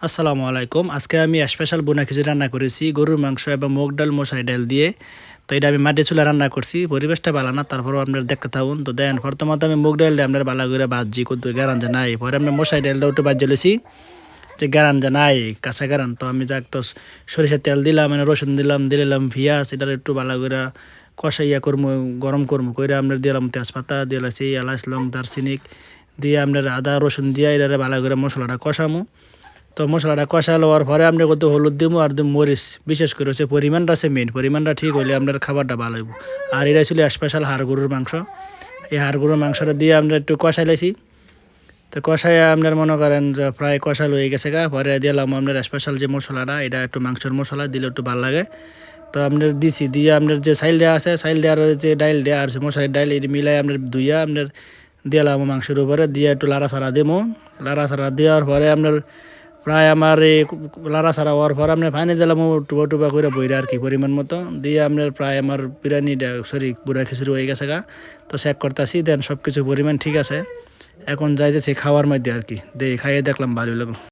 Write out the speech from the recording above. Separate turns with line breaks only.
আসসালামু আলাইকুম। আজকে আমি স্পেশাল ভুনা খিচুড়ি রান্না করেছি গরুর মাংস এবং মুগ ডাল, মশারি ডাল দিয়ে। তো এটা আমি মাটির চুলায় রান্না করছি। পরিবেশটা ভালো না, তারপরেও আপনারা দেখতে থাকুন। তো দেন প্রথমত আমি মুগ ডালটা আপনার ভালো করে ভাজি করতে গারান যে নাই। পরে আমি মশারি ডালটা একটু ভাজি লইছি যে গারান যে নাই, কাঁচা গারান। তো আমি যাক তো সরিষার তেল দিলাম, মানে রসুন দিলাম, দিলাম পেঁয়াজ, এটা একটু ভালো করে কষাইয়া করবো, গরম করবো করে আমরা দিলাম তেজপাতা, দিলাছি এলাচ, লং, দারচিনি দিয়ে আপনার আদা রসুন দিয়ে এটা ভালো করে মশলাটা কষামো। তো মশলাটা কষা লওয়ার পরে আপনি কত হলুদ দিব আর দিব মরিচ, বিশেষ করে হচ্ছে পরিমাণটা আছে মেন। পরিমাণটা ঠিক হইলে আপনার খাবারটা ভালো হইব। আর এটা ছিল স্পেশাল হাড় গরুর মাংস। এই হাড় গরুর মাংসটা দিয়ে আমরা একটু কষাই লাইছি। তো কষাই আপনার মনে করেন যে প্রায় কষাল হয়ে গেছে গা, পরে দিলাম আপনার স্পেশাল যে মশলাটা, এটা একটু মাংসের মশলা দিলে একটু ভালো লাগে। তো আপনার দিছি দিয়ে আপনার যে চাইল দেওয়া আছে, চাইল দেওয়ার যে ডাইল দেওয়া আর মশলার ডাইল এটা মিলাই আপনার ধুইয়া আপনার দিলাম মাংসের উপরে দিয়ে একটু লাড়াছাড়া দেবো। লাড়াছাড়া দেওয়ার পরে আপনার প্রায় আমার এই লাড়াছাড়া হওয়ার পর আপনার পানি দিলাম টুবা টুবা করে বইরা আর কি পরিমাণ মতো দিয়ে আপনার প্রায় আমার বিরিয়ানিটা বুড়া খিচুড়ি হয়ে গেছে গা। তো চেক করতেছি, দেন সব কিছু পরিমাণ ঠিক আছে। এখন যাইতেছি খাওয়ার মধ্যে আর কি, দিয়ে খাইয়ে দেখলাম ভালো লাগলো।